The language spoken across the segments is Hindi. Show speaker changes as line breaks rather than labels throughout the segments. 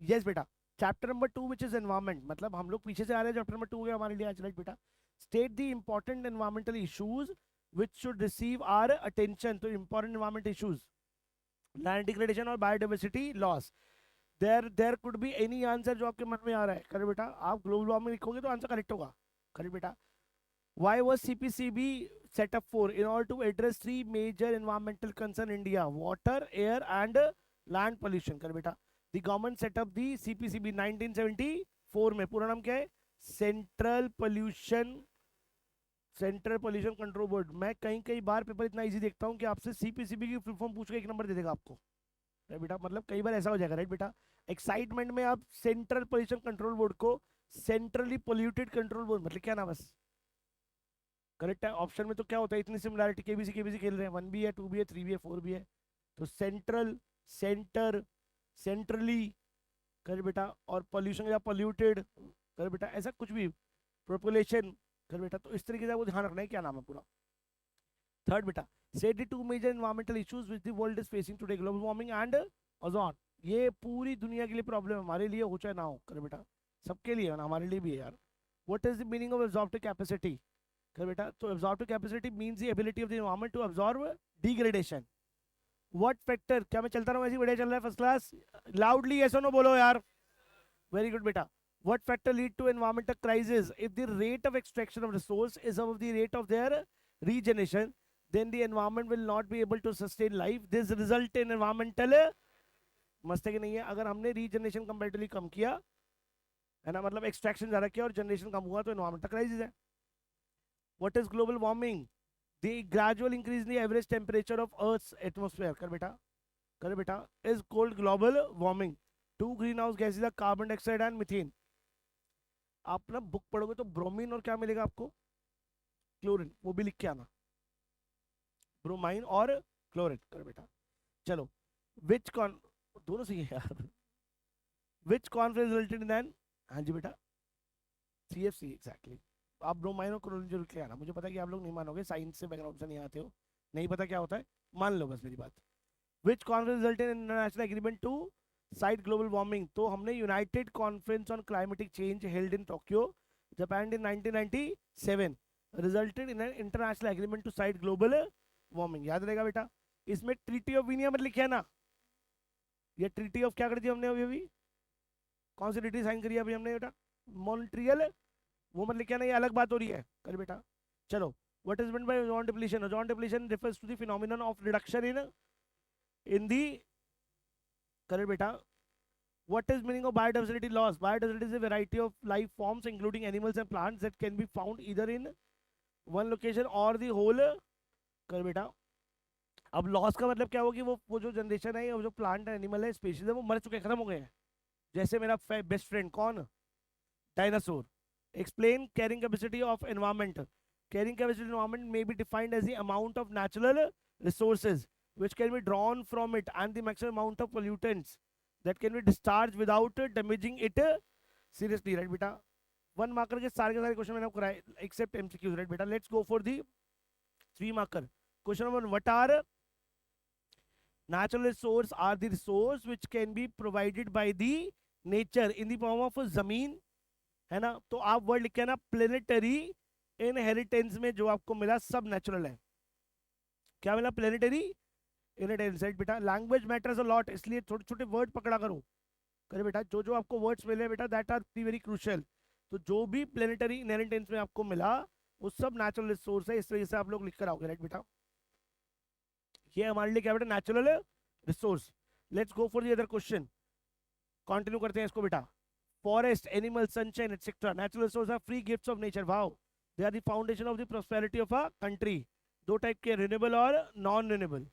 यस बेटा, chapter number 2 which is environment, मतलब हम लोग पीछे से आ रहे हैं, चैप्टर नंबर 2 हो गया हमारे लिए आज, राइट बेटा। State the important environmental issues which should receive our attention, तो important environment issues, land degradation और biodiversity loss. There could be any answer जो आपके मन में आ रहा है, करेक्ट बेटा। आप ग्लोबल वार्मिंग लिखोगे तो आंसर करेक्ट होगा, करेक्ट बेटा। Why was CPCB set up for? In order to address three major environmental concerns in India: water, air, and land pollution. कर बेटा, the government set up the CPCB 1974 में, पूरा नाम क्या है? Central pollution control board. मैं कई कई बार पेपर इतना इजी देखता हूँ कि आपसे सीपीसीबी की फुल फॉर्म पूछ के एक नंबर दे देगा आपको, राइट बेटा। मतलब कई बार ऐसा हो जाएगा, राइट बेटा। एक्साइटमेंट में आप सेंट्रल पोल्यूशन कंट्रोल बोर्ड को सेंट्रली पोल्यूटेड कंट्रोल बोर्ड, मतलब क्या ना, बस करेक्ट है। ऑप्शन में तो क्या होता है, इतनी सिमिलरिटी, केबीसी केबीसी खेल रहे हैं, 1 भी है, 2 भी है, 3 भी है, 4 भी है, तो सेंट्रल, सेंटर, सेंट्रली, कर बेटा, और पॉल्यूशन या पॉल्यूटेड, कर बेटा, ऐसा कुछ भी, पॉपुलेशन, कर बेटा। तो इस तरीके से आपको ध्यान रखना है क्या नाम है पूरा। थर्ड बेटा, set the two major environmental issues which the world is facing today, global warming and ozone. ये पूरी दुनिया के लिए प्रॉब्लम है, हमारे लिए हो चाहे ना हो, कर बेटा, सबके लिए है ना, हमारे लिए भी है यार। What is the meaning of absorptive capacity, कर बेटा। तो absorptive capacity means the ability of the environment to absorb degradation. What factor, क्या मैं चलता रहूं ऐसे ही बढ़िया चल रहा है फर्स्ट क्लास, लाउडली यस और नो बोलो यार, वेरी गुड बेटा। What factor lead to environmental crisis? If the rate of extraction of resource is above the rate of their regeneration, then the environment will not be able to sustain life. This result in environmental, मस्त है कि नहीं है? अगर हमने रीजनरेशन कंपेरेटिवली कम किया, है ना, मतलब एक्सट्रैक्शन ज्यादा किया और जनरेशन कम हुआ, तो एनवायरमेंटल क्राइसिस है। What is global warming? The gradual increase in the average temperature of earth's atmosphere, कर बेटा, is called global warming. Two green house gases, carbon dioxide and methane. आप ना बुक पढ़ोगे तो ब्रोमीन और क्या मिलेगा आपको, क्लोरीन, वो भी लिख के आना, ब्रोमाइन और क्लोरीन, कर बेटा। चलो, विच कॉन, दोनों सही है यार। विच कॉन्फ्रेंस रिजल्टेड इन एन, हाँ जी बेटा, CFC एग्जैक्टली। आप ब्रोमाइन और क्लोरीन जरूर लिख आना, मुझे पता है कि आप लोग नहीं मानोगे, साइंस से बैकग्राउंड से नहीं आते हो, नहीं पता क्या होता है, मान लो बस मेरी बात। Which conference resulted in international agreement to side global warming, तो हमने united conference on climatic change held in Tokyo Japan in 1997 resulted in an international agreement to side global warming, याद रहेगा बेटा। इसमें ट्रीटी ऑफ विनिया मत लिखे ना, ये ट्रीटी ऑफ क्या कर दी हमने अभी अभी, कौन सी ट्रीटी साइन करी है अभी हमने बेटा, मॉन्ट्रियल, वो मत लिखे ना, ये अलग बात हो रही है, कर बेटा। चलो, what is meant by ozone depletion? Ozone depletion refers to the phenomenon of reduction in the, कर बेटा। What is meaning of biodiversity loss? Biodiversity is a variety of life forms, including animals and plants, that can be found either in one location or the whole, कर बेटा। अब लॉस का मतलब क्या होगी, वो जो जनरेशन है, वो जो प्लांट एनिमल है, स्पीशीज है, वो मर चुके, खत्म हो गए हैं। जैसे मेरा बेस्ट फ्रेंड कौन, dinosaur. Explain carrying capacity of environment. Carrying capacity environment may be defined as the amount of natural resources which can be drawn from it and the maximum amount of pollutants that can be discharged without damaging it seriously, right बेटा। वन मार्कर के सारे क्वेश्चन मैंने आपको कराए एक्सेप्ट एमसीक्यूज, राइट बेटा। Let's go for the 3 marker. Question number 1, what are natural resource? Are the resource which can be provided by the nature in the form of जमीन, है ना। तो आप वर्ड लिखे ना, प्लेनेटरी इनहेरिटेंस में जो आपको मिला सब नेचुरल है। क्या मिला, प्लेनेटरी इनहेरिटेंस, राइट बेटा। लैंग्वेज मैटर्स अ लॉट, इसलिए छोटे छोटे वर्ड पकड़ा करो, करे बेटा। जो जो आपको वर्ड्स मिले बेटा, दैट आर वेरी क्रूशियल। तो जो भी प्लेनेटरी इनहेरिटेंस में आपको मिला, वो सब नेचुरल रिसोर्स है, इस तरीके से आप लोग लिख कर आओगे, राइट बेटा। ये हमारे लिए क्या बेटा, natural resource. Let's go for the other question, continue करते हैं इसको बेटा। Forest, animal, sunshine etcetera, natural resource are free gifts of nature. Wow, they are the foundation of the prosperity of a country. दो टाइप के, रिन्यूएबल और non renewable.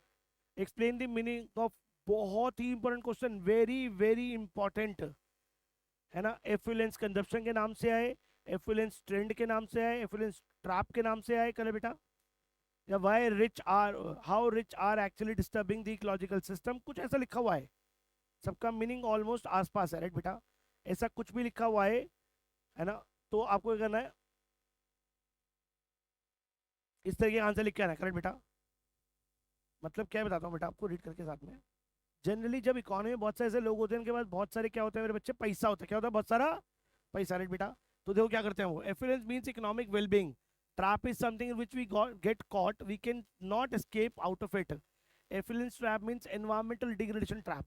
Explain the meaning of, बहुत ही important question, very very important, है ना। एफ्लुएंस कंजप्शन के नाम से आए, एफ्लुएंस ट्रेंड के नाम से आए, एफ्लुएंस ट्रैप के नाम से आए, कल बेटा। या why rich are, how rich are actually disturbing the ecological system, कुछ ऐसा लिखा हुआ है, सबका मीनिंग ऑलमोस्ट आसपास है, राइट बेटा। ऐसा कुछ भी लिखा हुआ है ना, तो आपको क्या करना है, इस तरह के आंसर लिख के आना है, करेक्ट बेटा। मतलब क्या बताता हूँ बेटा आपको रीड करके साथ में। जनरली जब इकोनॉमी में बहुत सारे ऐसे लोग होते हैं, उनके पास बहुत सारे क्या होता है मेरे बच्चे, पैसा होता है। क्या होता है? बहुत सारा पैसा, राइट बेटा। तो देखो क्या करते हैं वो, affluence means economic wellbeing, trap is something in which we get caught, we can not escape out of it. Affluence trap means environmental degradation trap.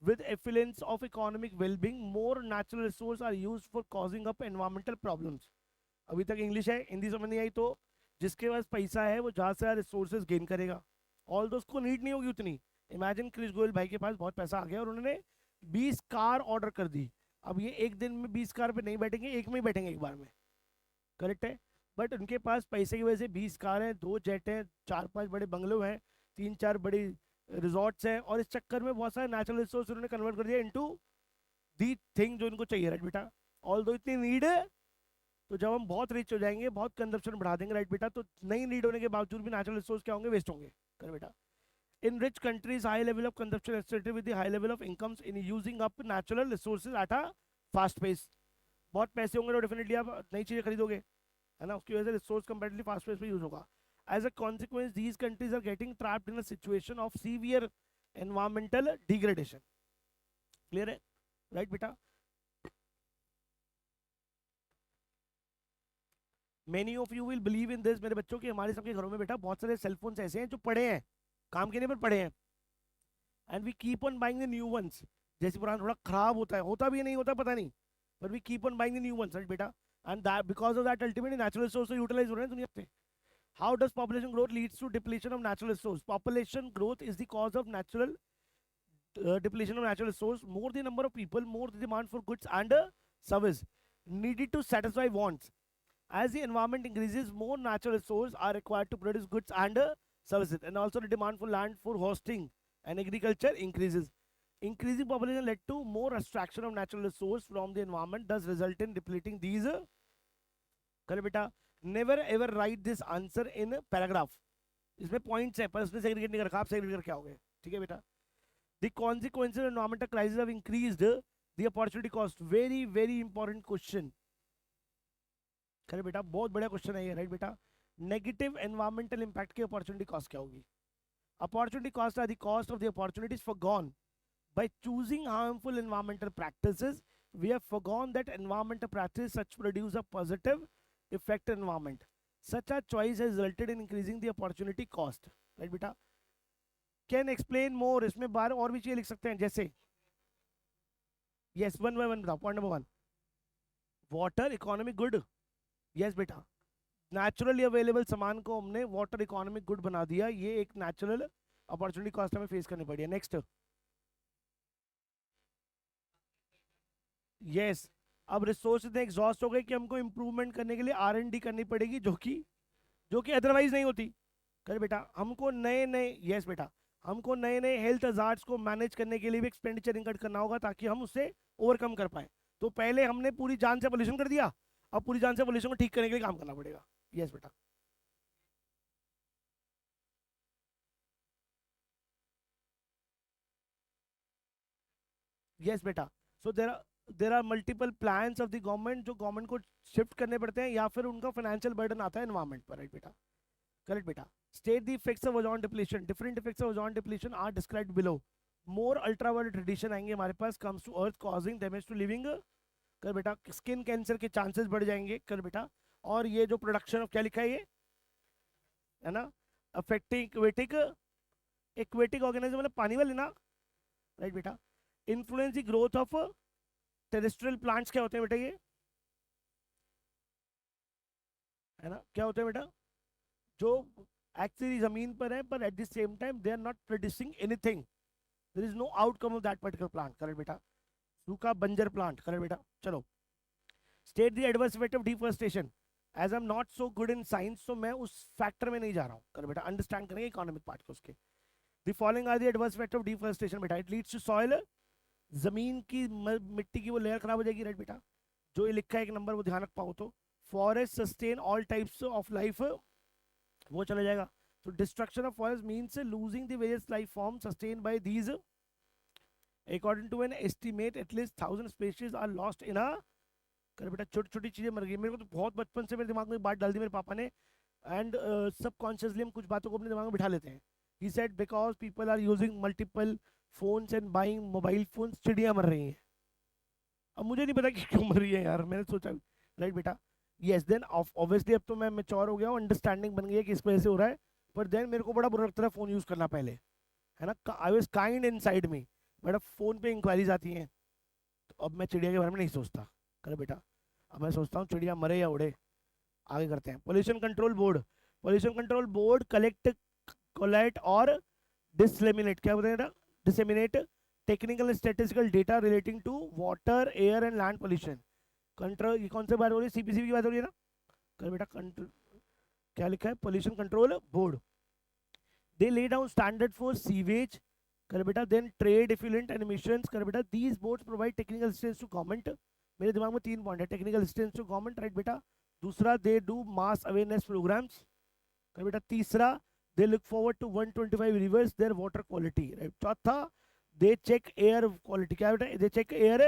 With affluence of economic well-being, more natural resources are used for causing up environmental problems. अभी तक इंग्लिश है, हिंदी समझ नहीं आई तो जिसके पास पैसा है वो ज़्यादा से ज़्यादा रिसोर्सेज गेन करेगा, ऑल दो उसको नीड नहीं होगी उतनी। इमेजिन क्रिस गोयल भाई के पास बहुत पैसा आ गया और उन्होंने 20 कार ऑर्डर कर दी। अब ये एक दिन में 20 कार पे नहीं बैठेंगे, एक में ही बैठेंगे एक बार में, करेक्ट है। बट उनके पास पैसे की वजह से 20 कार हैं, 2 जेट हैं, 4-5 बड़े बंगलो हैं, 3-4 बड़ी रिजॉर्ट्स हैं, और इस चक्कर में बहुत सारे नेचुरल रिसोर्स उन्होंने कन्वर्ट कर दिया इनटू दी थिंग जो इनको चाहिए, राइट बेटा। ऑल दो इतनी नीड है, तो जब हम बहुत रिच हो जाएंगे, बहुत कंजप्शन बढ़ा देंगे, राइट बेटा, तो नहीं नीड होने के बावजूद भी नेचुरल रिसोर्स क्या होंगे, वेस्ट होंगे, कर बेटा। In rich countries high level of consumption associated with the high level of incomes in using up natural resources at a fast pace. बहुत पैसे होंगे तो डेफिनेटली आप नई चीजें खरीदोगे, है ना, उसकी वजह से रिसोर्स कंपैरेटिवली फास्ट पेस पे यूज होगा। As a consequence, these countries are getting trapped in a situation of severe environmental degradation. Clear है, right बेटा? Many of you will believe in this, मेरे बच्चों के, हमारे सबके घरों में बेटा बहुत सारे सेल फोन्स ऐसे हैं जो पड़े हैं, काम के नहीं पर पड़े हैं, and we keep on buying the new ones। जैसे पुराना थोड़ा खराब होता है, होता भी नहीं होता पता नहीं, but we keep on buying the new ones, right बेटा? And that because of that ultimately natural resources utilize हो रहे हैं दुनिया पे। How does population growth leads to depletion of natural resource? Population growth is the cause of natural depletion of natural resource. More the number of people, more the demand for goods and service needed to satisfy wants. As the environment increases, more natural resources are required to produce goods and services, and also the demand for land for hosting and agriculture increases. Increasing population led to more extraction of natural resource from the environment, thus result in depleting these. कल बेटा, never ever right this answer in paragraph, इसमें पॉइंट्स हैं पर उसने सेग्रीगेट नहीं कर रखा, आप सेग्रीगेट क्या हो गए, ठीक है बेटा। The consequences of environmental crisis have increased the opportunity cost. Very very important question, करे बेटा, बहुत बड़ा क्वेश्चन है ये, राइट बेटा। नेगेटिव एनवायरमेंटल इंपैक्ट की अपॉर्चुनिटी कॉस्ट क्या होगी? Opportunity cost are the cost of the opportunities forgone by choosing harmful environmental practices. We have forgone that environmental practices such produce a positive effect on environment. Such a choice has resulted in increasing the opportunity cost, right बेटा? Can explain more, इसमें बार और भी चीजें लिख सकते हैं, जैसे yes, 1 by 1 बताओ। Point number 1, water economy good, yes बेटा, नेचुरली अवेलेबल सामान को हमने वाटर इकोनॉमिक गुड बना दिया, ये एक नेचुरल अपॉर्चुनिटी कॉस्ट हमें फेस करनी पड़ी है। नेक्स्ट, यस, अब रिसोर्स इतने एग्जॉस्ट हो गए कि हमको इंप्रूवमेंट करने के लिए R&D करनी पड़ेगी, जो कि अदरवाइज नहीं होती, कर बेटा। हमको नए नए, यस बेटा, हमको नए नए हेल्थ हजार्ड्स को मैनेज करने के लिए भी एक्सपेंडिचर इनकट करना होगा ताकि हम उससे ओवरकम कर पाए। तो पहले हमने पूरी जान से पोल्यूशन कर दिया, अब पूरी जान से पोल्यूशन को ठीक करने के लिए काम करना पड़ेगा, यस बेटा। यस बेटा, so there are multiple plans of the government जो गवर्नमेंट को शिफ्ट करने पड़ते हैं या फिर उनका फाइनेंशियल बर्डन आता है एनवायरमेंट पर, राइट बेटा, करेक्ट बेटा। State the effects of ozone depletion, different effects of ozone depletion are described below. More ultraviolet radiation आएंगे हमारे पास, comes to earth causing damage to living, कर बेटा, स्किन कैंसर के चांसेस बढ़ जाएंगे, कर बेटा। और ये जो प्रोडक्शन ऑफ, क्या लिखा है ये, है ना, अफेक्टिंग एक्वेटिक ऑर्गेनिज्म, मतलब पानी वाले ना, राइट बेटा। Influence the growth of terrestrial plants, क्या होते हैं बेटा ये, है ना, क्या होते हैं बेटा, जो एक्चुअली जमीन पर है पर at the same time they are not producing anything, there is no outcome of that particular plant, correct बेटा। सूखा बंजर प्लांट, करेक्ट बेटा। चलो, state the adverse effect of deforestation. As I am not so good in science, तो मैं उस फैक्टर में नहीं जा रहा हूँ, करेक्ट बेटा, अंडरस्टैंड करेंगे इकोनॉमिक पार्ट को उसके। The following are the adverse effect of deforestation बेटा। इट लीड्स टू सॉइल, जमीन की मिट्टी की वो लेयर खराब हो जाएगी, राइट बेटा, जो ये लिखा है एक नंबर, वो ध्यान रख पाओ तो। Forest sustain all types of life, वो चला जाएगा। तो destruction of forest means losing the various life form sustain by these. According to an estimate at least 1000 species are lost in a, कर बेटा, छोटी छोटी चीजें मर गई। मेरे को तो बहुत बचपन से मेरे दिमाग में बात डाल दी मेरे पापा ने, एंड सबकॉन्शियसली हम कुछ बातों को अपने दिमाग में बिठा लेते हैं। He said because people are using multiple phones and buying mobile phones, चिड़िया मर रही हैं। अब मुझे नहीं पता कि क्यों मर रही है यार, मैंने सोचा राइट बेटा। यस देन ऑब्वियसली अब तो मैं मेच्योर हो गया हूँ, अंडरस्टैंडिंग बन गई है कि इस वजह से हो रहा है। पर देन मेरे को बड़ा बुरा लगता था फ़ोन यूज़ करना पहले, है ना। I was kind in side me, but अब फ़ोन पे इंक्वायरीज आती हैं तो अब मैं चिड़िया के बारे में नहीं सोचता। करे बेटा, अब मैं सोचता हूँ चिड़िया मरे या उड़े, आगे करते हैं। Pollution control board, pollution control board collect, collect और डिसलेमिनेट, क्या बोलते हैं ना, disseminate technical statistical data relating to water air and land pollution. Control, ये कौन से बात हो रही है, सीपीसीबी की बात हो रही है ना। कर बेटा कंट्रोल, क्या लिखा है, pollution control board. They lay down standard for sewage, कर बेटा, then trade effluent and emissions, कर बेटा, these boards provide technical assistance to government. मेरे दिमाग में 3 पॉइंट है, technical assistance to government, right बेटा। दूसरा, they do mass awareness programmes, कर बेटा। तीसरा, they look forward to 125 rivers their water quality, right. चौथा, दे चेक एयर क्वालिटी, क्या बेटा, दे चेक एयर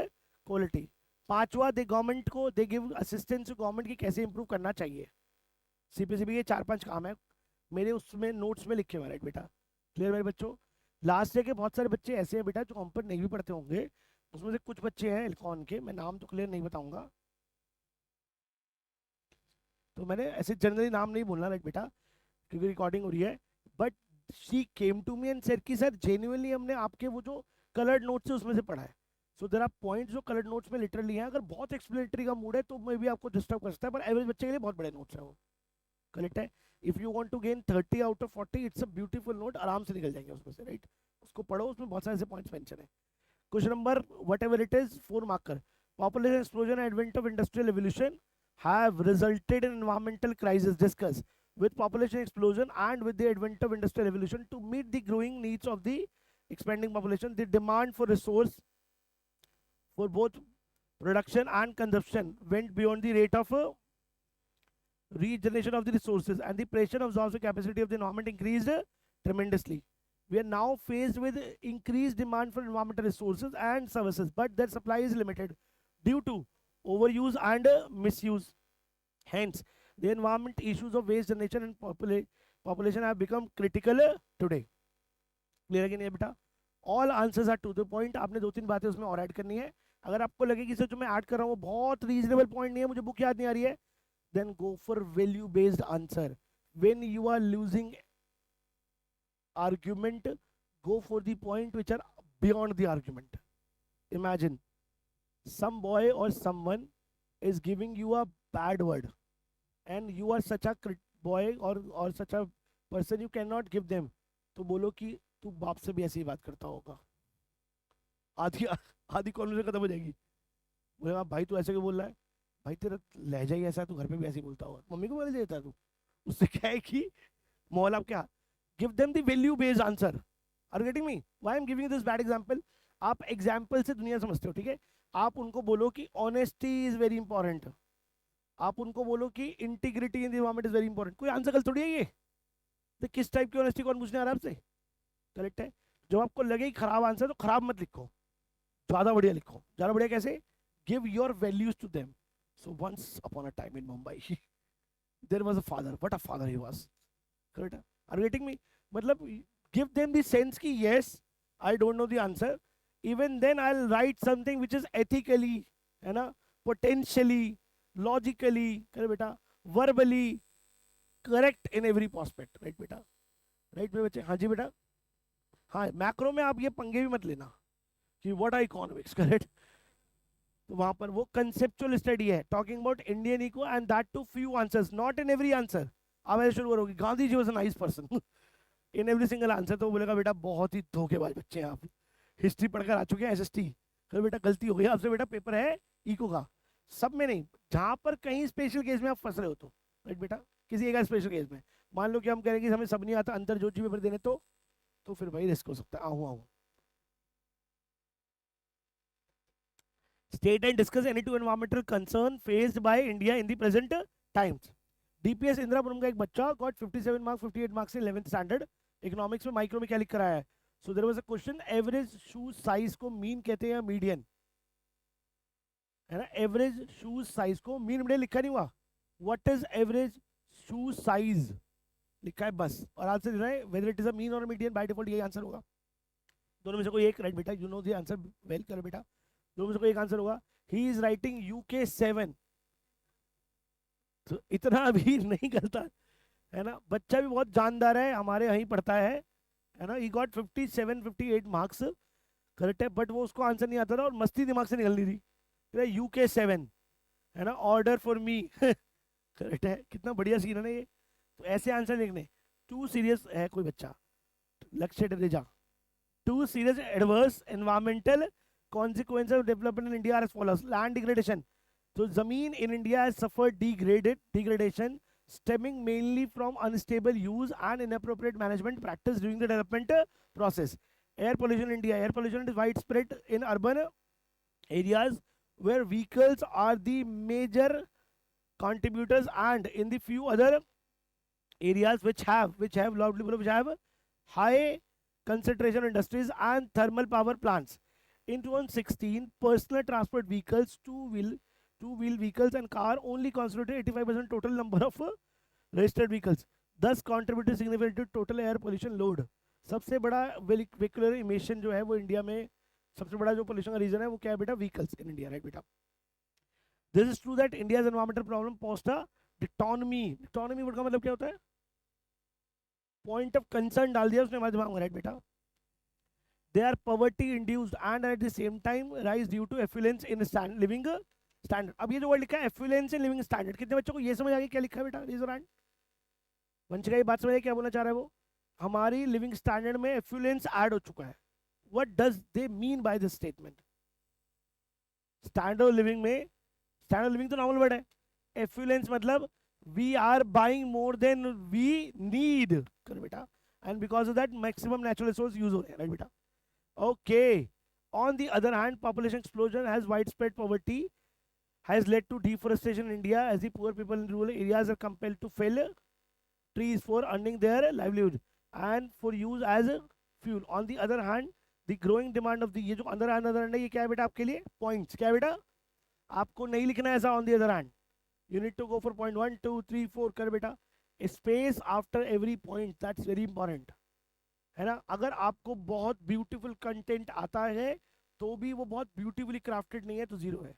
क्वालिटी। पांचवा, दे गवर्नमेंट को, they give assistance to government की कैसे इंप्रूव करना चाहिए। सीपीसीबी के 4-5 काम है, मेरे उसमें नोट्स में लिखे हुए, राइट बेटा। क्लियर मेरे बच्चों। लास्ट ईयर के बहुत सारे बच्चे ऐसे हैं बेटा जो हम पर नहीं भी पढ़ते होंगे, उसमें से कुछ बच्चे हैं इल्कॉन के, मैं नाम तो क्लियर नहीं बताऊंगा, तो मैंने ऐसे जनरली नाम नहीं बोलना, राइट बेटा, क्योंकि रिकॉर्डिंग हो रही है। But she came to me and said कि सर जेन्युइनली हमने आपके वो जो कलर्ड नोट्स है उसमें से पढ़ा है। सो देयर आर पॉइंट्स जो कलर्ड नोट्स में लिटरली हैं, अगर बहुत एक्सप्लेनेटरी का मूड है तो मे भी आपको डिस्टर्ब कर सकता है, पर एवरेज बच्चे के लिए बहुत बड़े नोट्स है वो, करेक्ट है। If you want to gain 30 out of 40, it's a beautiful note, आराम से निकल जाएंगे उसमें से, राइट। उसको पढ़ो, उसमें बहुत सारे ऐसे पॉइंट्स मेंशन है। Question number what ever it is, 4 marker. Population explosion and advent of industrial evolution have resulted in environmental crisis. Discuss. With population explosion and with the advent of industrial evolution, to meet the growing needs of the expanding population, the demand for resource for both production and consumption went beyond the rate of regeneration of the resources, and the pressure absorption capacity of the environment increased tremendously. We are now faced with increased demand for environmental resources and services, but their supply is limited due to overuse and misuse. Hence, the environment issues of waste generation and population have become critical today. Clear है कि नहीं बेटा। All answers are to the point. आपने 2-3 बातें उसमें और ऐड करनी है। अगर आपको लगे कि सर जो मैं ऐड कर रहा हूँ वो बहुत रीजनेबल पॉइंट नहीं है, मुझे बुक याद नहीं आ रही है, then go for value based answer. When you are losing argument, go for the point which are beyond the argument. Imagine some boy or someone is giving you a bad word and you are such a boy or such a person, you cannot give them, तो बोलो कि तू बाप से भी ऐसी ही बात करता होगा, आधी आधी कॉन्वर्सेशन खत्म हो जाएगी। बोलेगा भाई तू ऐसे क्यों बोल रहा है, भाई तेरा लहजा ही ऐसा है, तू घर पे भी ऐसे ही बोलता होगा, मम्मी को बोल देता है तू। उससे क्या है कि माहौल आप क्या, give them the value based answer. Are you getting me? Why I'm giving you this bad example? आप एग्जाम्पल से दुनिया समझते हो, ठीक है। आप उनको बोलो कि ऑनेस्टी इज वेरी इंपॉर्टेंट, आप उनको बोलो कि integrity in the environment is very important, कोई आंसर कल थोड़ी है ये। तो किस टाइप की ऑनेस्टी कौन पूछने आ रहा है आपसे, करेक्ट है। जब आपको लगे कि खराब आंसर तो खराब मत लिखो, ज्यादा बढ़िया लिखो। ज्यादा बढ़िया कैसे, give your values to them. So once upon a time in Mumbai there was a father, what a father he was, correct है। आर गेटिंग मी, मतलब give them the sense कि yes I don't know the answer, even then I'll write something which is ethically, है ना, potentially, logically, करे बेटा, verbally correct in every prospect, right बेटा, right मेरे बच्चे। हाँ जी बेटा, हाँ मैक्रो में आप ये पंगे भी मत लेना कि व्हाट आर इकोनॉमिक्स, करेक्ट। तो वहां पर वो कंसेप्चुअल स्टडी है, talking about Indian eco and that too few answers, not in every answer. आप ऐसे शुरू करोगे Gandhi ji was a nice person in every single answer, तो बोलेगा बेटा बहुत ही धोखेबाज बच्चे हैं आप, हिस्ट्री पढ़कर आ चुके हैं एसएसटी। फिर बेटा गलती हो गई आपसे, बेटा पेपर है इको का, सब में नहीं, जहां पर कहीं स्पेशल केस में आप फंस रहे हो तो, राइट बेटा, किसी एक स्पेशल केस में। मान लो कि हम कह रहे हैं कि हमें सब नहीं आता अंतर जो पेपर देने, तो फिर भाई रिस्क हो सकता है। आहू state and discuss any two environmental concern faced by India in the present times. DPS Indirapuram का एक बच्चा got 57 marks 58 marks in 11th standard, economics में माइक्रो में क्या लिख कर आया है। So there was a question, average shoes size को मीन कहते हैं मीडियन, है ना। एवरेज शूज साइज को मीन मीडियन लिखा नहीं हुआ, what is average shoes size लिखा है बस, और आंसर दे रहा है whether it is a mean और मीडियन, बाय डिफॉल्ट यही आंसर होगा। दोनों में से कोई एक, राइट बेटा, you know the answer well, कर बेटा, दोनों में से कोई एक आंसर होगा। ही इज राइटिंग UK7, तो इतना भी नहीं करता है ना, बच्चा भी बहुत जानदार है, हमारे यहीं पढ़ता है ना। ही गॉट 57-58 मार्क्स, करेक्ट है, बट वो उसको आंसर नहीं आता था और मस्ती दिमाग से निकल रही थी, UK7 है ना, ऑर्डर फॉर मी करेक्ट है, कितना बढ़िया सीन है ना ये। तो ऐसे आंसर देखने, टू सीरियस है कोई बच्चा, Lakshya Dareja, to serious adverse environmental consequences of development in India are as follows: land degradation. So zameen in India has suffered degradation stemming mainly from unstable use and inappropriate management practice during the development process. Air pollution in India, air pollution is widespread in urban areas where vehicles are the major contributors, and in the few other areas which have high concentration of industries and thermal power plants. In 2016, personal transport vehicles, two-wheel vehicles and car only constituted 85% total number of registered vehicles, thus contributed significantly to total air pollution load. सबसे बड़ा vehicular emission जो है वो इंडिया में सबसे बड़ा जो पोल्यूशन का रीजन है वो क्या है बेटा, व्हीकल्स इन इंडिया, राइट बेटा। This is true that India's environmental problem post a dichotomy, dichotomy word का मतलब क्या होता है, पॉइंट ऑफ कंसर्न डाल दिया उसने हमारे दिमाग में, राइट बेटा। They are poverty induced and at the same time rise due to affluence in living standard. अब ये जो वर्ड लिखा है affluence in living standard, कितने बच्चों को ये समझ आ गया क्या लिखा है बेटा, रेज योर हैंड। वंशिका ये बात समझ क्या बोलना चाह रहा है वो, हमारी लिविंग स्टैंडर्ड में एफ्लुएंस ऐड हो चुका है। What does they mean by this statement? Standard living में, स्टैंडर्ड लिविंग तो नॉर्मल वर्ड है, एफ्लुएंस मतलब we are buying more than we need, कर बेटा, and because of that maximum natural resource use हो रहे हैं, राइट बेटा। Okay. On the other hand, population explosion has widespread poverty, has led to deforestation in India as the poor people in rural areas are compelled to fell trees for earning their livelihood and for use as fuel. On the other hand, the growing demand of the, ये जो अंदर है ये क्या है बेटा आपके लिए, पॉइंट्स क्या है बेटा, आपको नहीं लिखना है ऐसा on the other hand, you need to go for point 1 2 3 4 कर बेटा, space after every point, that's very important है ना। अगर आपको बहुत ब्यूटीफुल कंटेंट आता है तो भी वो बहुत ब्यूटीफुली क्राफ्टेड नहीं है तो जीरो है,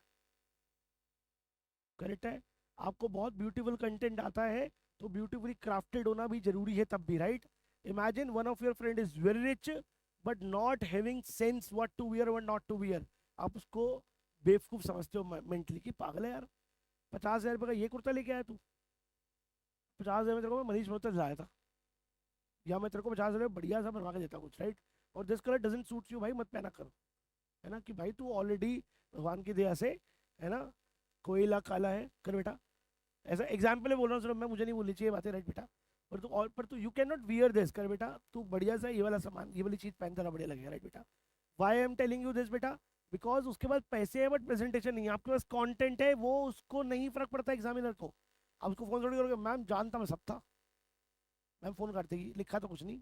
करेक्ट है। आपको बहुत ब्यूटीफुल कंटेंट आता है तो ब्यूटीफुली क्राफ्टेड होना भी जरूरी है तब भी, right. Imagine one of your friend is very rich but not having sense what to wear what not to wear, आप उसको बेवकूफ समझते हो मेंटली कि पागल है यार, 50,000 रुपये का ये कुर्ता लेके आया तू, 50,000 में तेरे को मनीष मोहता लाया था, या मैं तेरे को 50,000 बढ़िया सा बनवा के देता कुछ, राइट, और this colour doesn't suit you भाई मत पहना करो, है ना, कि भाई तू ऑलरेडी भगवान की दया से है ना कोयला काला है, कर बेटा। ऐसा एग्जाम्पल है बोल रहा हूँ, मैं मुझे नहीं बोलनी चाहिए बातें, राइट बेटा, पर तू you can not wear this, कर बेटा, तू बढ़िया सा ये वाला सामान ये वाली चीज़ पहनता ना बढ़िया लगेगा, राइट बेटा। Why I am telling you this बेटा, बिकॉज उसके पास पैसे है बट प्रेजेंटेशन नहीं है, आपके पास कॉन्टेंट है वो उसको नहीं फर्क पड़ता एग्जामिनर को, आप उसको फोन थोड़ी करोगे मैम जानता मैं सब था, मैम फोन करती लिखा तो कुछ नहीं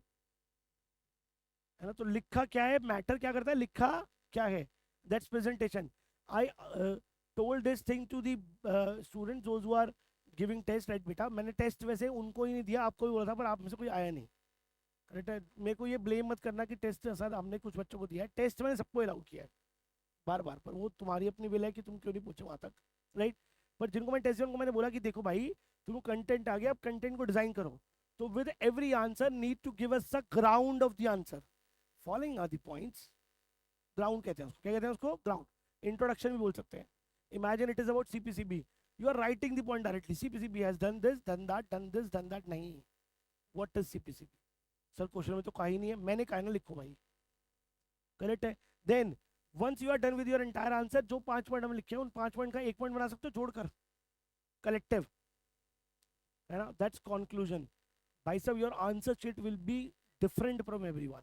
है ना, तो लिखा क्या है, मैटर क्या करता है, लिखा क्या है, that's presentation. I told this thing to the students those who are giving test, right बेटा, मैंने टेस्ट वैसे उनको ही नहीं दिया, आपको भी बोला था पर आप में से कोई आया नहीं, करेक्ट है। मेरे को ये ब्लेम मत करना कि टेस्ट सर हमने कुछ बच्चों को दिया है, टेस्ट मैंने सबको अलाउ किया है बार बार, पर वो तुम्हारी अपनी विल है कि तुम क्यों नहीं पूछो वहाँ तक, राइट। पर जिनको मैं टेस्ट दिया उनको मैंने बोला कि देखो भाई तुमको कंटेंट आ गया, अब कंटेंट को डिजाइन करो, तो with every answer need to give us the ground of the answer, following are the points, ground कहते हैं उसको, क्या कहते हैं उसको, ग्राउंड, इंट्रोडक्शन भी बोल सकते हैं। Imagine it is about CPCB, you are writing the point directly, CPCB has done this done that done this done that, नहीं, what is CPCB, sir question में तो कहा ही नहीं है, मैंने कहा ना लिखो भाई, करेक्ट है। Then once you are done with your entire answer, जो 5 पॉइंट हम लिखे हैं उन 5 पॉइंट का 1 पॉइंट बना सकते हो जोड़कर, कलेक्टिव, है ना, दैट्स कंक्लूजन। भाई साहब your answer sheet will be different from everyone,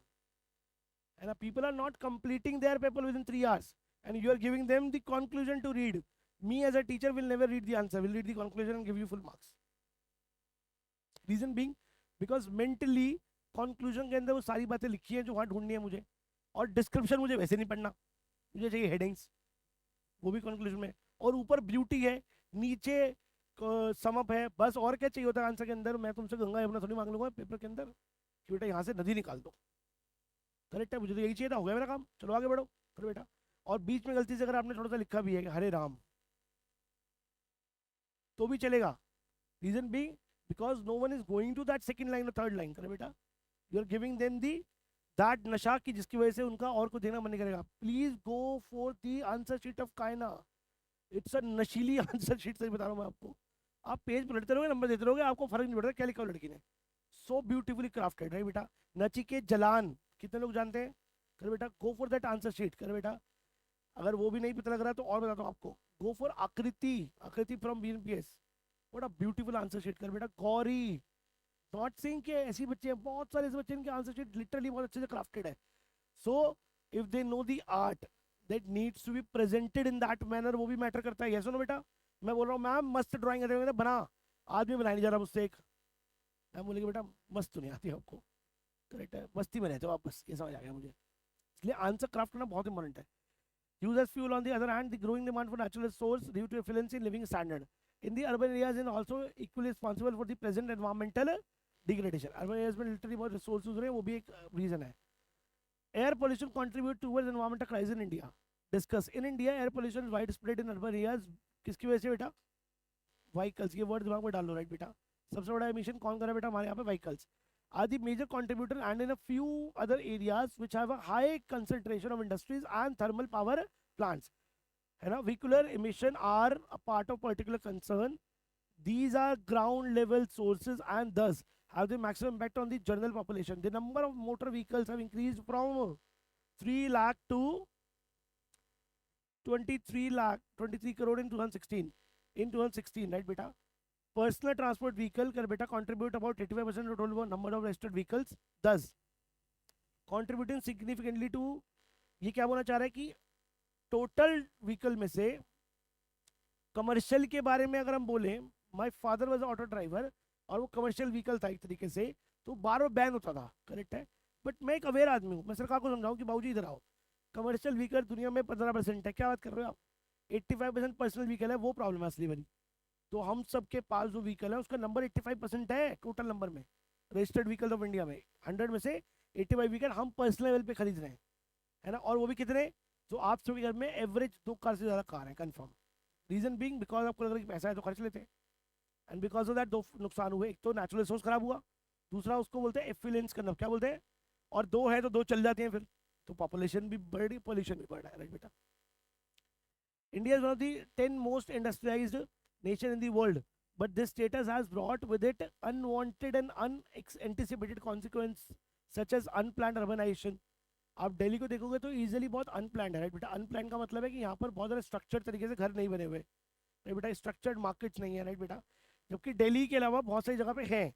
है ना, people are not completing their paper within 3 hours and you are giving them the conclusion to read. Me as a teacher will never read the answer, will read the conclusion and give you full marks. Reason being because mentally conclusion के अंदर वो सारी बातें लिखी हैं जो वहाँ ढूंढनी है मुझे, और डिस्क्रिप्शन मुझे वैसे नहीं पढ़ना, मुझे चाहिए हेडिंग्स, वो भी कंक्लूजन में, और ऊपर ब्यूटी है, नीचे समअप है, बस और क्या चाहिए होता है आंसर के अंदर। मैं तुमसे गंगा यमुना थोड़ी मांग लूंगा पेपर के अंदर कि बेटा यहाँ से नदी निकाल दो, करेक्ट है, मुझे तो यही चाहिए था, हो गया मेरा काम, चलो आगे बढ़ो, करो बेटा। और बीच में गलती से अगर आपने थोड़ा सा लिखा भी है कि हरे राम, तो भी चलेगा। Reason be because no one is going to that second line और थर्ड लाइन, करे बेटा, you are giving them the that नशा की जिसकी वजह से उनका और कुछ देना मन नहीं करेगा। Please go for the answer sheet of Kayna, it's a नशीली आंसर शीट, सही बता रहा हूँ मैं आपको। आप पेज पलटते रहोगे, नंबर देते रहोगे, आपको फर्क नहीं पड़ता क्या लिखा हो लड़की ने। सो ब्यूटीफुली क्राफ्टेड, राइट बेटा। नचिकेत जलान, कितने लोग जानते हैं, कर बेटा go for that answer sheet, कर बेटा। अगर वो भी नहीं पता लग रहा है तो और बताता हूँ आपको, गो for Aakriti, Aakriti from BNPS, what a beautiful answer sheet, कर बेटा। गौरी, नॉट सेइंग कि ऐसी बच्चे हैं, बहुत सारे ऐसे बच्चे हैं, इनके आंसर शीट लिटरली बहुत अच्छे से क्राफ्टेड है। So if they know the art that needs to be presented in that manner, वो भी मैटर करता है। यस नो बेटा, मैं बोल रहा हूँ मैम मस्त ड्राइंग बना, आदमी बनाया नहीं जा रहा मुझसे एक, मैम बोलेगी बेटा मस्त तो नहीं आती आपको, करेक्ट है, मस्ती में रहते हो आप, बस ये समझ आ गया मुझे। इसलिए आंसर क्राफ्ट करना बहुत इंपॉर्टेंट है। Use as fuel, on the other hand, the growing demand for natural resource due to efficiency in living standard in the urban areas is also equally responsible for the present environmental degradation. Urban areas में literally बहुत resources यूज हो रहे हैं, वो भी एक reason है। Air pollution contribute towards environmental crisis in India. Discuss in India air pollution is widespread in urban areas. किसकी वजह से बेटा? Vehicles, ये वर्ड दिमाग में डाल लो, राइट बेटा। सबसे बड़ा एमिशन कौन कर रहा है बेटा हमारे यहाँ पे? Vehicles are the major contributor, and in a few other areas which have a high concentration of industries and thermal power plants, है ना, vehicular emission are a part of particular concern. These are ground level sources and thus have the maximum impact on the general population. The number of motor vehicles have increased from 3 lakh to 23 lakh 23 crore in 2016, in 2016, right beta. Personal transport vehicle कर बेटा contribute about 85% of total number of registered vehicles, thus contributing significantly to, ये क्या बोलना चाह रहा है कि टोटल व्हीकल में से कमर्शियल के बारे में अगर हम बोले, my father was auto driver और वो कमर्शियल व्हीकल था एक तरीके से, तो बार बार बैन होता था, करेक्ट है। बट मैं एक अवेयर आदमी हूँ, मैं सरकार को समझाऊँ कि बाबूजी इधर आओ, कमर्शियल व्हीकल दुनिया में 15% है, क्या बात कर रहे हो आप, 85% पर्सनल व्हीकल है, वो प्रॉब्लम है असली वाली। तो हम सबके पास जो व्हीकल है उसका नंबर 85% है टोटल नंबर में, रजिस्टर्ड व्हीकल ऑफ इंडिया में 100 में से 85 व्हीकल हम पर्सनल लेवल पे खरीद रहे हैं, है ना। और वो भी कितने, जो आप सभी घर में एवरेज 2 कार से ज़्यादा कार है कंफर्म। रीजन बीइंग बिकॉज आपको लग रहा है कि पैसा है तो खर्च लेते हैं, एंड बिकॉज ऑफ दैट 2 नुकसान हुए, एक तो नेचुरल रिसोर्स खराब हुआ, दूसरा उसको बोलते हैं एफिलेंस करना, क्या बोलते हैं, और 2 है तो 2 चल जाते हैं फिर, तो पॉपुलेशन भी बढ़ रही, पॉल्यूशन भी बढ़ रहा है, राइट बेटा। India is one of the 10 most industrialised nation in the world, but this status has brought with it unwanted and unanticipated consequences such as unplanned urbanization. आप दिल्ली को देखोगे तो इजीली बहुत अनप्लान्ड है, राइट बेटा। अनप्लान्ड का मतलब है कि यहाँ पर बहुत ज़्यादा स्ट्रक्चर्ड तरीके से घर नहीं बने हुए, राइट बेटा, स्ट्रक्चर्ड मार्केट्स नहीं है, राइट बेटा। जबकि दिल्ली के अलावा बहुत सारी जगह पे हैं,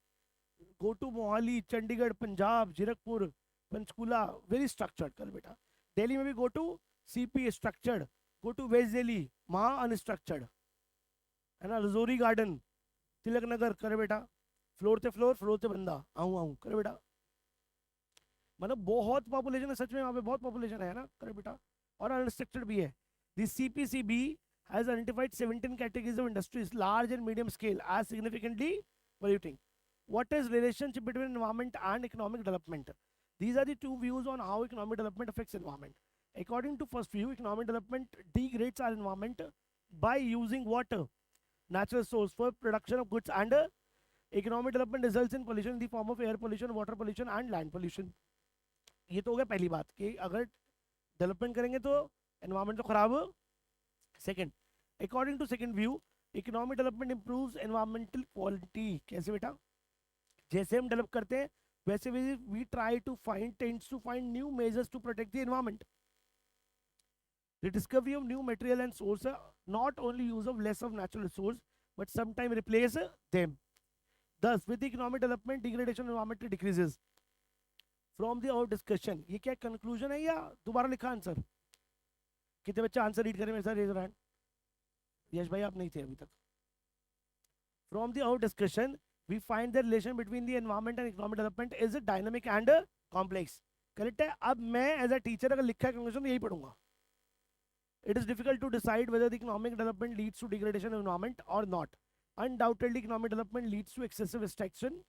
go to Mohali, Chandigarh, Punjab, Zirakpur, Panchkula, very structured, कर बेटा। दिल्ली में भी go to CP structured, go to west Delhi वहाँ अनस्ट्रक्चर्ड, है ना। रजौरी गार्डन, तिलक नगर, करे बेटा, फ्लोर से फ्लोर, फ्लोर से बंदा, आऊँ आऊँ, करे बेटा। मतलब बहुत पॉपुलेशन है सच में, वहाँ पे बहुत पॉपुलेशन है ना, करे बेटा, और अनस्ट्रक्चर्ड भी है। The CPCB has identified 17 categories of industries large and medium scale as significantly polluting. What is relationship between environment and economic development? These are the two views on how economic development affects environment. According to first view, economic development degrades our environment by using water, natural source for production of goods, and economic development results in pollution in the form of air pollution, water pollution and land pollution. ये तो हो गया पहली बात कि अगर डेवलपमेंट करेंगे तो एनवायरमेंट तो खराब हो। Second, according to second view, economic development improves environmental quality. कैसे बेटा? जैसे हम डेवलप करते हैं वैसे we try to find tends to find new measures to protect the environment. The discovery of new material and source, not only use of less of natural resource, but sometimes replace them. Thus, with the economic development, degradation of environment decreases. From the our discussion, ये क्या conclusion है या दोबारा लिखा आंसर? कितने बच्चे आंसर रीड करें मेरे साथ? Raise hand. यश भाई आप नहीं थे अभी तक। From the our discussion, we find the relation between the environment and economic development is dynamic and complex. Correct है। अब मैं एज अ टीचर अगर लिखा है conclusion तो यही पढ़ूंगा। It is difficult to decide whether the economic development leads to degradation of environment or not. Undoubtedly, economic development leads to excessive extraction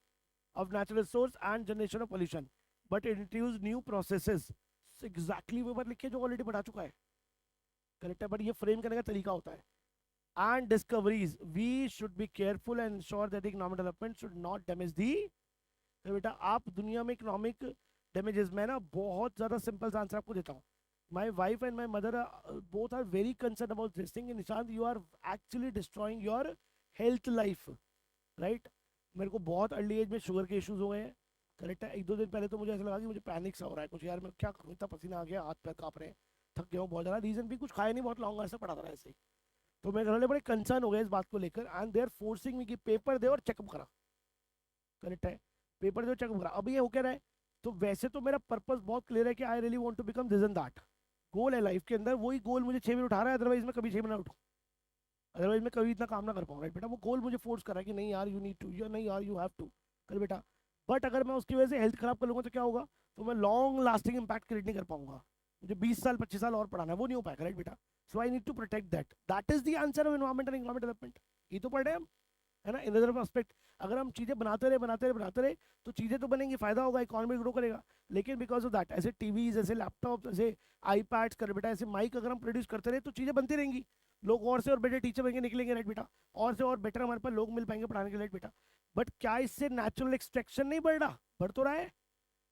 of natural resource and generation of pollution. But introduce new processes, exactly वो बात लिखिए जो ऑलरेडी बढ़ा चुका है, करेक्ट है, बट ये फ्रेम करने का तरीका होता है। And discoveries, we should be careful and ensure that economic development should not damage the. तो बेटा आप दुनिया में इकोनॉमिक डैमेजेस, मैं ना बहुत ज़्यादा सिंपल आंसर आपको देता हूँ। My wife and my mother both are very concern about this thing. Nishant, you are actually destroying your health life, right. मेरे को बहुत अर्ली एज में शुगर के इश्यूज हो गए हैं, करेक्ट है। 1-2 दिन पहले तो मुझे ऐसा लगा कि मुझे पैनिक सा हो रहा है कुछ, यार मैं क्या करूँ, इतना पसीना आ गया, हाथ पैर काँप रहे हैं, थक गया हूँ बहुत ज़्यादा। रीज़न भी कुछ खाया नहीं, बहुत लॉन्ग ऐसा पड़ा था ऐसे ही। तो मेरे घर वाले बड़े कंसर्न हो गए इस बात को लेकर, and they are forcing me कि पेपर दे और चेकअप करा, करेक्ट है, पेपर दे और चेकअप करा। अभी ये हो क्या रहा है, तो वैसे तो मेरा पर्पस बहुत क्लियर है कि I really want to become this and that, goal है लाइफ के अंदर, वही गोल मुझे 6 मिनट उठा रहा है, अदरवाइज मैं कभी 6 मिनट उठूँ, अदरवाइज मैं कभी इतना काम ना कर पाऊँ, राइट बेटा। वो गोल मुझे फोर्स कर रहा है कि नहीं यार यू नीड टू, या नहीं यार यू हैव टू, कर बेटा। बट अगर मैं उसकी वजह से हेल्थ खराब कर लूँगा तो क्या होगा, तो मैं लॉन्ग लास्टिंग इम्पैक्ट क्रिएट नहीं कर पाऊंगा। मुझे 20 साल 25 साल और पढ़ाना है, वो नहीं हो पाएगा, राइट बेटा। So I need to protect that, that is the answer of environment and economic development. ये तो पढ़े हम, है ना, इन अदर एस्पेक्ट। अगर हम चीज़ें बनाते रहे तो चीज़ें तो बनेंगी, फायदा होगा, इकोनॉमी ग्रो करेगा। लेकिन बिकॉज ऑफ दैट, ऐसे टीवीज, ऐसे लैपटॉप, ऐसे आईपैड्स कर बेटा, ऐसे माइक अगर हम प्रोड्यूस करते रहे तो चीज़ें बनती रहेंगी, लोग और से और बेटर टीचर बनेंगे, निकलेंगे, राइट बेटा, और से और बेटर हमारे पास लोग मिल पाएंगे पढ़ाने के लिए, राइट बेटा। बट क्या इससे नेचुरल एक्सट्रैक्शन नहीं बढ़ रहा, बढ़ तो रहा है।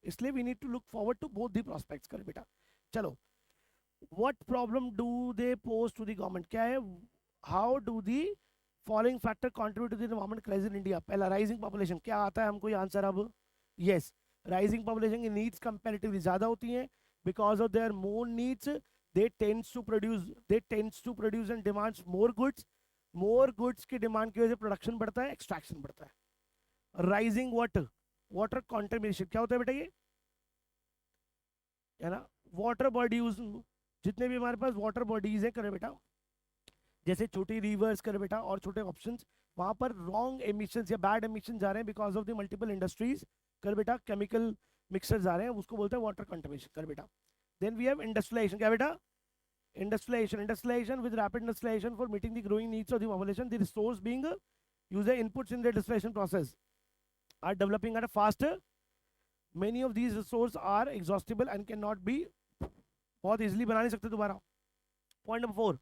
इसलिए we need to look forward to both the prospects, कर बेटा। चलो, what problem do they pose to the government, क्या है, how do the following factor contribute to the environment crisis in India. पहला राइजिंग पॉपुलेशन, क्या आता है हमको ये आंसर अब, यस, राइजिंग पॉपुलेशन की नीड्स कंपैरेटिवली ज्यादा होती हैं, because of their more needs they tends to produce and demands more goods की डिमांड की वजह से प्रोडक्शन बढ़ता है, एक्सट्रैक्शन बढ़ता है। राइजिंग वाटर कॉन्टेमिनेशन, क्या होता है बेटा ये, है ना, वाटर बॉडीज, जितने भी हमारे पास वाटर बॉडीज है, करे बेटा, जैसे छोटी रिवर्स कर बेटा और छोटे ऑप्शंस, वहां पर रॉन्ग एमिशंस या बैड एमिशन जा रहे हैं because of the multiple industries, कर बेटा, केमिकल मिक्सर जा रहे हैं, उसको बोलते हैं वाटर कंटामिनेशन, कर बेटा। देन वी हैव इंडस्ट्रियलाइजेशन, क्या बेटा, industrialization with rapid industrialization for meeting the growing needs of the population, the resource being user inputs in the industrialization process are developing at a faster, many of these resources are exhaustible and cannot be, बहुत easily बना नहीं सकते दोबारा। पॉइंट नंबर 4,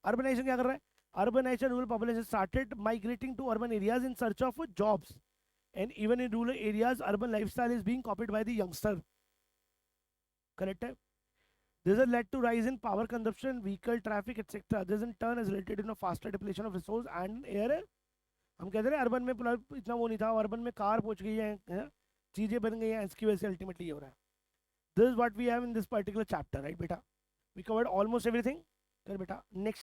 अर्बनाइजेशन क्या कर रहा है, urbanization, rural population started migrating to urban areas in search of jobs, and even in rural areas urban lifestyle is being copied by the youngster, correct है। This has led to rise in power consumption, vehicle traffic, etc. This in turn has resulted in a faster depletion of resource and air। हम कहते हैं अर्बन में इतना वो नहीं था, अर्बन में कार पहुंच गई है, चीजें बन गई हैं, इसकी वजह से अल्टीमेटली ये हो रहा है। This is what we have in this particular chapter, right बेटा। वी कवर्ड ऑलमोस्ट एवरीथिंग, बेटा। नेक्स्ट